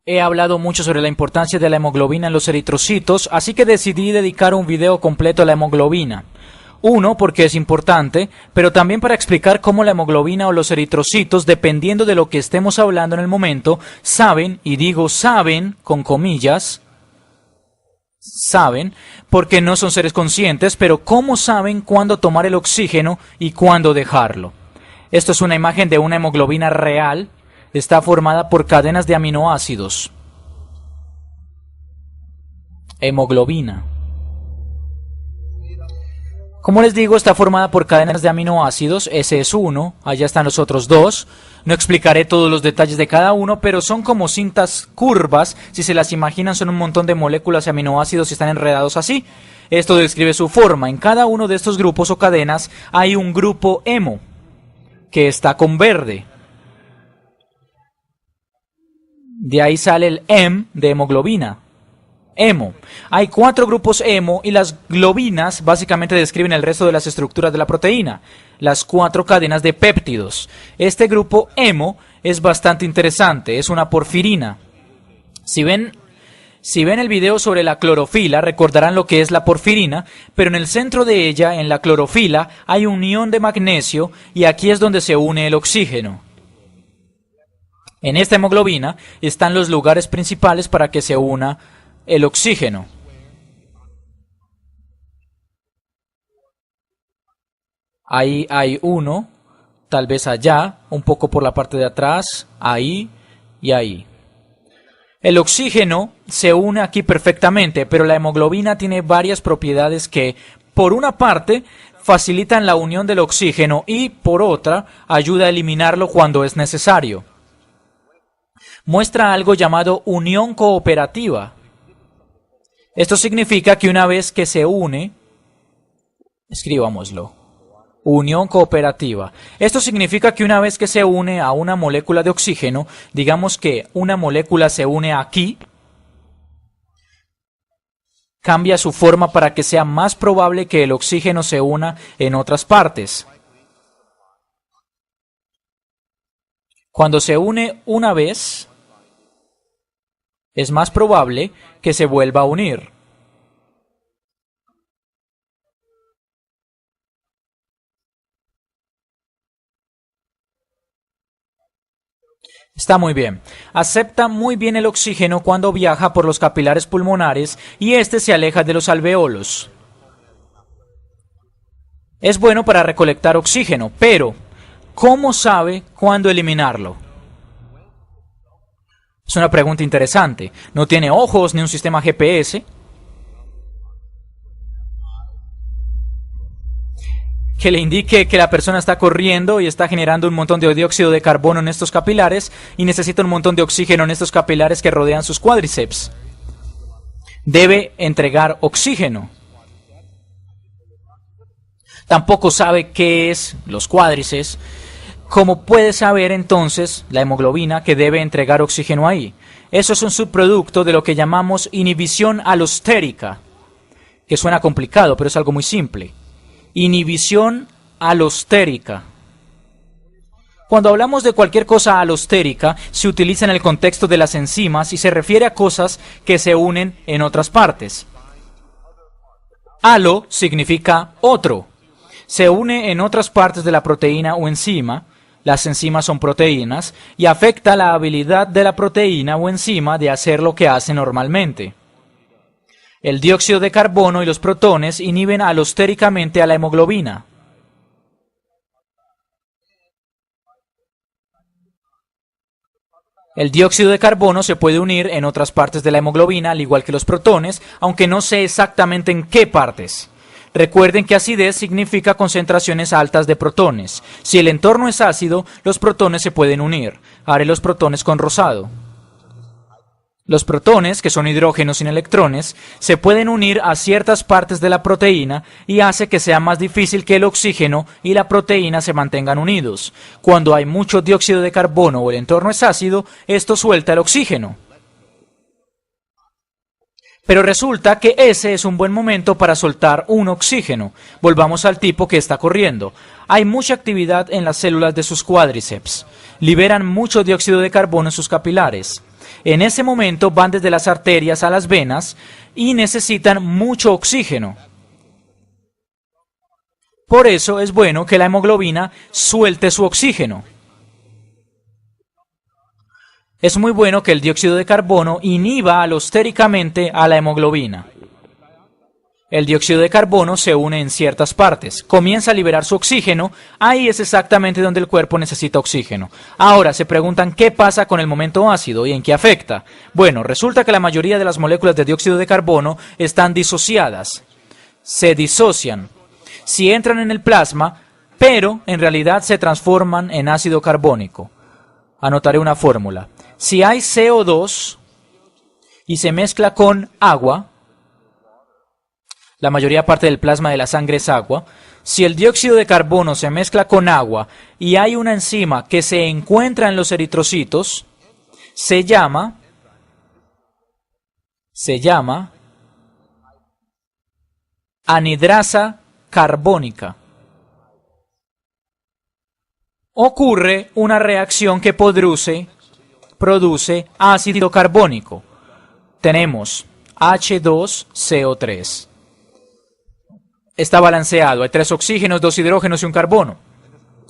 He hablado mucho sobre la importancia de la hemoglobina en los eritrocitos, así que decidí dedicar un video completo a la hemoglobina. Uno, porque es importante, pero también para explicar cómo la hemoglobina o los eritrocitos, dependiendo de lo que estemos hablando en el momento, saben, y digo saben con comillas, saben, porque no son seres conscientes, pero cómo saben cuándo tomar el oxígeno y cuándo dejarlo. Esto es una imagen de una hemoglobina real. Está formada por cadenas de aminoácidos. Hemoglobina. Como les digo, está formada por cadenas de aminoácidos. Ese es uno, allá están los otros dos. No explicaré todos los detalles de cada uno, pero son como cintas curvas. Si se las imaginan, son un montón de moléculas y aminoácidos y están enredados así. Esto describe su forma. En cada uno de estos grupos o cadenas hay un grupo hemo, que está con verde. De ahí sale el hem de hemoglobina. Hemo. Hay 4 grupos hemo y las globinas básicamente describen el resto de las estructuras de la proteína, las 4 cadenas de péptidos. Este grupo hemo es bastante interesante, es una porfirina. Si ven el video sobre la clorofila, recordarán lo que es la porfirina, pero en el centro de ella, en la clorofila, hay un ion de magnesio y aquí es donde se une el oxígeno. En esta hemoglobina están los lugares principales para que se una el oxígeno. Ahí hay uno, tal vez allá, un poco por la parte de atrás, ahí y ahí. El oxígeno se une aquí perfectamente, pero la hemoglobina tiene varias propiedades que, por una parte, facilitan la unión del oxígeno y, por otra, ayuda a eliminarlo cuando es necesario. Muestra algo llamado unión cooperativa. Esto significa que una vez que se une, escribámoslo, unión cooperativa. Esto significa que una vez que se une a una molécula de oxígeno, digamos que una molécula se une aquí, cambia su forma para que sea más probable que el oxígeno se una en otras partes. Cuando se une una vez, es más probable que se vuelva a unir. Está muy bien. Acepta muy bien el oxígeno cuando viaja por los capilares pulmonares y este se aleja de los alveolos. Es bueno para recolectar oxígeno, pero ¿cómo sabe cuándo eliminarlo? Es una pregunta interesante. No tiene ojos ni un sistema GPS que le indique que la persona está corriendo y está generando un montón de dióxido de carbono en estos capilares y necesita un montón de oxígeno en estos capilares que rodean sus cuádriceps. Debe entregar oxígeno. Tampoco sabe qué es los cuádriceps. ¿Cómo puede saber entonces la hemoglobina que debe entregar oxígeno ahí? Eso es un subproducto de lo que llamamos inhibición alostérica, que suena complicado, pero es algo muy simple. Inhibición alostérica. Cuando hablamos de cualquier cosa alostérica, se utiliza en el contexto de las enzimas y se refiere a cosas que se unen en otras partes. Alo significa otro. Se une en otras partes de la proteína o enzima. Las enzimas son proteínas y afecta la habilidad de la proteína o enzima de hacer lo que hace normalmente. El dióxido de carbono y los protones inhiben alostéricamente a la hemoglobina. El dióxido de carbono se puede unir en otras partes de la hemoglobina, al igual que los protones, aunque no sé exactamente en qué partes. Recuerden que acidez significa concentraciones altas de protones. Si el entorno es ácido, los protones se pueden unir. Haré los protones con rosado. Los protones, que son hidrógenos sin electrones, se pueden unir a ciertas partes de la proteína y hace que sea más difícil que el oxígeno y la proteína se mantengan unidos. Cuando hay mucho dióxido de carbono o el entorno es ácido, esto suelta el oxígeno. Pero resulta que ese es un buen momento para soltar un oxígeno. Volvamos al tipo que está corriendo. Hay mucha actividad en las células de sus cuádriceps. Liberan mucho dióxido de carbono en sus capilares. En ese momento van desde las arterias a las venas y necesitan mucho oxígeno. Por eso es bueno que la hemoglobina suelte su oxígeno. Es muy bueno que el dióxido de carbono inhiba alostéricamente a la hemoglobina. El dióxido de carbono se une en ciertas partes, comienza a liberar su oxígeno, ahí es exactamente donde el cuerpo necesita oxígeno. Ahora se preguntan qué pasa con el momento ácido y en qué afecta. Bueno, resulta que la mayoría de las moléculas de dióxido de carbono están disociadas, se disocian, si entran en el plasma, pero en realidad se transforman en ácido carbónico. Anotaré una fórmula. Si hay CO2 y se mezcla con agua, la mayoría parte del plasma de la sangre es agua. Si el dióxido de carbono se mezcla con agua y hay una enzima que se encuentra en los eritrocitos, se llama anhidrasa carbónica. Ocurre una reacción que produce ácido carbónico. Tenemos H2CO3. Está balanceado, hay 3 oxígenos, 2 hidrógenos y un carbono.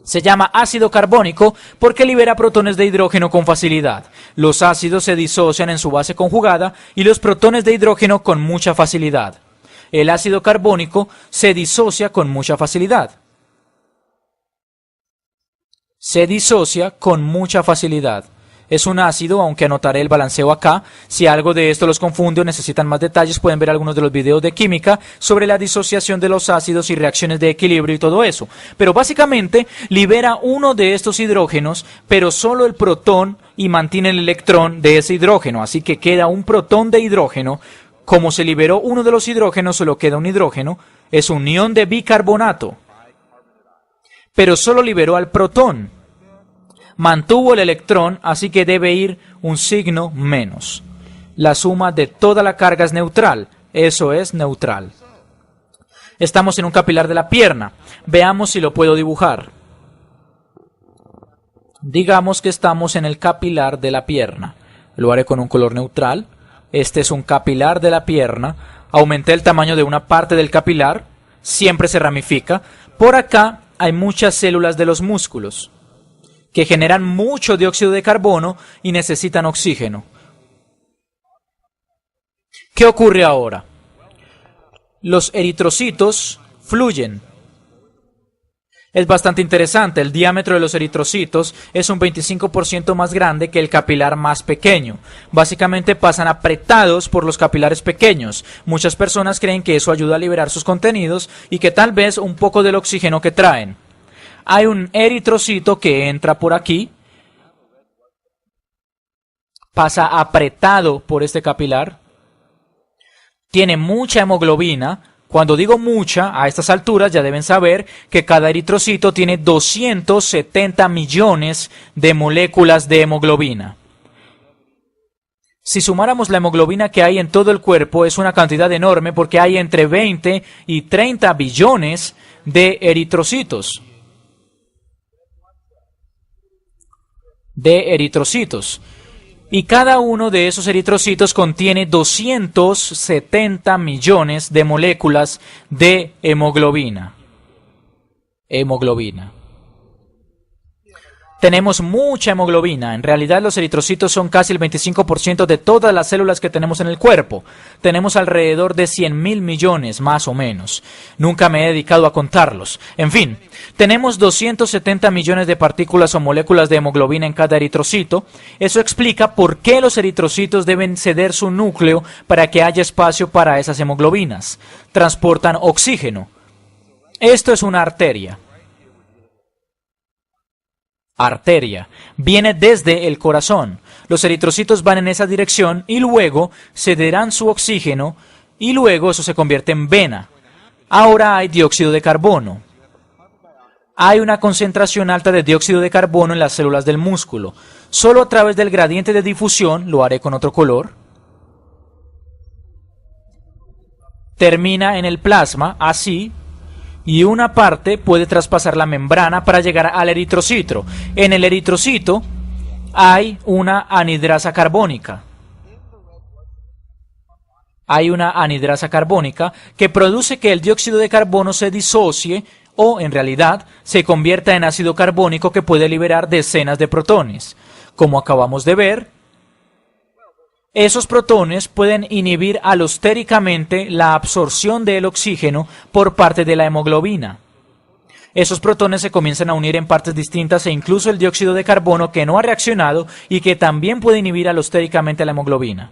Se llama ácido carbónico porque libera protones de hidrógeno con facilidad. Los ácidos se disocian en su base conjugada y los protones de hidrógeno con mucha facilidad. El ácido carbónico se disocia con mucha facilidad. Es un ácido, aunque anotaré el balanceo acá. Si algo de esto los confunde o necesitan más detalles, pueden ver algunos de los videos de química sobre la disociación de los ácidos y reacciones de equilibrio y todo eso. Pero básicamente libera uno de estos hidrógenos, pero solo el protón y mantiene el electrón de ese hidrógeno. Así que queda un protón de hidrógeno. Como se liberó uno de los hidrógenos, solo queda un hidrógeno. Es un ion de bicarbonato. Pero solo liberó al protón. Mantuvo el electrón, así que debe ir un signo menos. La suma de toda la carga es neutral, eso es neutral. Estamos en un capilar de la pierna. Veamos si lo puedo dibujar. Digamos que estamos en el capilar de la pierna. Lo haré con un color neutral. Este es un capilar de la pierna. Aumenté el tamaño de una parte del capilar. Siempre se ramifica. Por acá hay muchas células de los músculos que generan mucho dióxido de carbono y necesitan oxígeno. ¿Qué ocurre ahora? Los eritrocitos fluyen. Es bastante interesante, el diámetro de los eritrocitos es un 25% más grande que el capilar más pequeño. Básicamente pasan apretados por los capilares pequeños. Muchas personas creen que eso ayuda a liberar sus contenidos y que tal vez un poco del oxígeno que traen. Hay un eritrocito que entra por aquí, pasa apretado por este capilar, tiene mucha hemoglobina. Cuando digo mucha, a estas alturas ya deben saber que cada eritrocito tiene 270 millones de moléculas de hemoglobina. Si sumáramos la hemoglobina que hay en todo el cuerpo, es una cantidad enorme porque hay entre 20 y 30 billones de eritrocitos. Y cada uno de esos eritrocitos contiene 270 millones de moléculas de hemoglobina. Tenemos mucha hemoglobina. En realidad los eritrocitos son casi el 25% de todas las células que tenemos en el cuerpo. Tenemos alrededor de 100.000 millones, más o menos. Nunca me he dedicado a contarlos. En fin, tenemos 270 millones de partículas o moléculas de hemoglobina en cada eritrocito. Eso explica por qué los eritrocitos deben ceder su núcleo para que haya espacio para esas hemoglobinas. Transportan oxígeno. Esto es una arteria. Viene desde el corazón. Los eritrocitos van en esa dirección y luego cederán su oxígeno y luego eso se convierte en vena. Ahora hay dióxido de carbono. Hay una concentración alta de dióxido de carbono en las células del músculo. Solo a través del gradiente de difusión, lo haré con otro color, termina en el plasma, así, y una parte puede traspasar la membrana para llegar al eritrocito. En el eritrocito hay una anhidrasa carbónica. Hay una anhidrasa carbónica que produce que el dióxido de carbono se disocie o, en realidad, se convierta en ácido carbónico que puede liberar decenas de protones. Como acabamos de ver, esos protones pueden inhibir alostéricamente la absorción del oxígeno por parte de la hemoglobina. Esos protones se comienzan a unir en partes distintas e incluso el dióxido de carbono que no ha reaccionado y que también puede inhibir alostéricamente la hemoglobina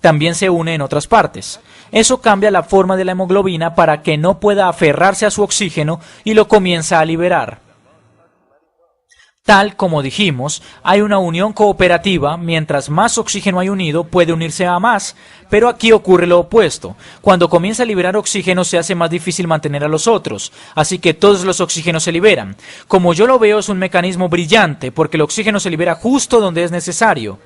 también se une en otras partes. Eso cambia la forma de la hemoglobina para que no pueda aferrarse a su oxígeno y lo comienza a liberar. Tal como dijimos, hay una unión cooperativa, mientras más oxígeno hay unido puede unirse a más, pero aquí ocurre lo opuesto. Cuando comienza a liberar oxígeno se hace más difícil mantener a los otros, así que todos los oxígenos se liberan. Como yo lo veo es un mecanismo brillante, porque el oxígeno se libera justo donde es necesario.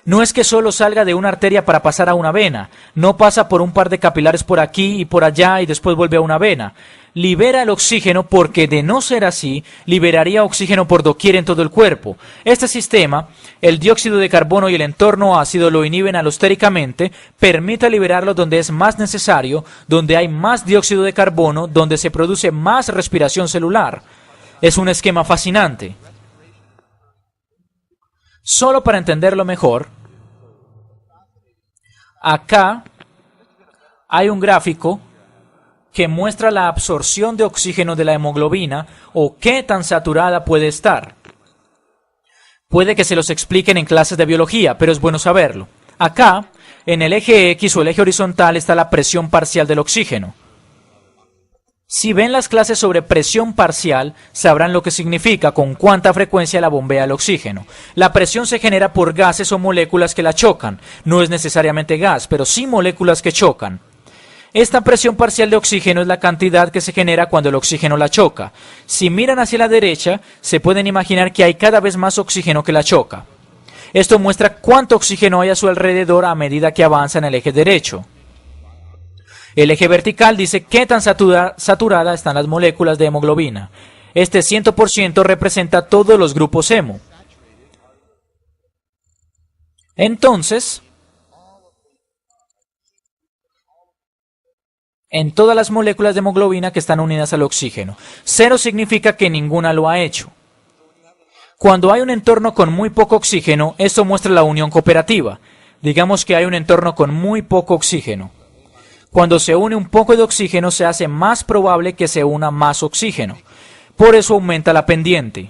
No es que solo salga de una arteria para pasar a una vena, no pasa por un par de capilares por aquí y por allá y después vuelve a una vena. Libera el oxígeno porque de no ser así, liberaría oxígeno por doquier en todo el cuerpo. Este sistema, el dióxido de carbono y el entorno ácido lo inhiben alostéricamente, permite liberarlo donde es más necesario, donde hay más dióxido de carbono, donde se produce más respiración celular. Es un esquema fascinante. Solo para entenderlo mejor, acá hay un gráfico que muestra la absorción de oxígeno de la hemoglobina o qué tan saturada puede estar. Puede que se los expliquen en clases de biología, pero es bueno saberlo. Acá, en el eje X o el eje horizontal está la presión parcial del oxígeno. Si ven las clases sobre presión parcial, sabrán lo que significa, con cuánta frecuencia la bombea el oxígeno. La presión se genera por gases o moléculas que la chocan. No es necesariamente gas, pero sí moléculas que chocan. Esta presión parcial de oxígeno es la cantidad que se genera cuando el oxígeno la choca. Si miran hacia la derecha, se pueden imaginar que hay cada vez más oxígeno que la choca. Esto muestra cuánto oxígeno hay a su alrededor a medida que avanza en el eje derecho. El eje vertical dice qué tan saturada están las moléculas de hemoglobina. Este 100% representa todos los grupos hemo. Entonces, en todas las moléculas de hemoglobina que están unidas al oxígeno. 0 significa que ninguna lo ha hecho. Cuando hay un entorno con muy poco oxígeno, esto muestra la unión cooperativa. Digamos que hay un entorno con muy poco oxígeno. Cuando se une un poco de oxígeno se hace más probable que se una más oxígeno. Por eso aumenta la pendiente.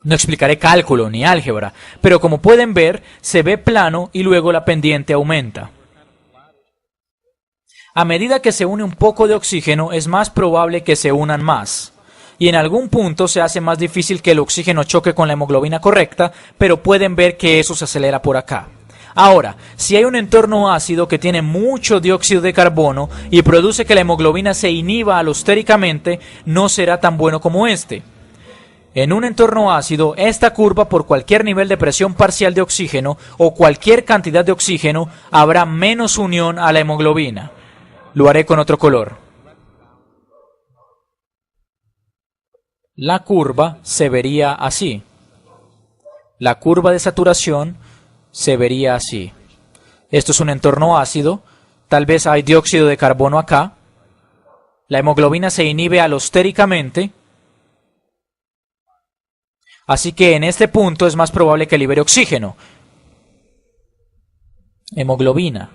No explicaré cálculo ni álgebra, pero como pueden ver, se ve plano y luego la pendiente aumenta. A medida que se une un poco de oxígeno es más probable que se unan más. Y en algún punto se hace más difícil que el oxígeno choque con la hemoglobina correcta, pero pueden ver que eso se acelera por acá. Ahora, si hay un entorno ácido que tiene mucho dióxido de carbono y produce que la hemoglobina se inhiba alostéricamente, no será tan bueno como este. En un entorno ácido, esta curva por cualquier nivel de presión parcial de oxígeno o cualquier cantidad de oxígeno habrá menos unión a la hemoglobina. Lo haré con otro color. La curva se vería así. La curva de saturación se vería así. Esto es un entorno ácido, tal vez hay dióxido de carbono acá, la hemoglobina se inhibe alostéricamente, así que en este punto es más probable que libere oxígeno. Hemoglobina.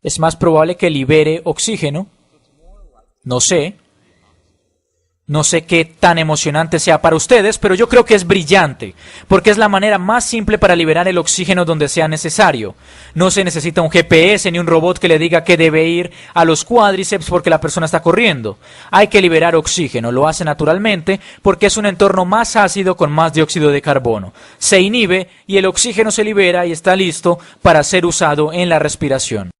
Es más probable que libere oxígeno. No sé qué tan emocionante sea para ustedes, pero yo creo que es brillante, porque es la manera más simple para liberar el oxígeno donde sea necesario. No se necesita un GPS ni un robot que le diga que debe ir a los cuádriceps porque la persona está corriendo. Hay que liberar oxígeno, lo hace naturalmente porque es un entorno más ácido con más dióxido de carbono. Se inhibe y el oxígeno se libera y está listo para ser usado en la respiración.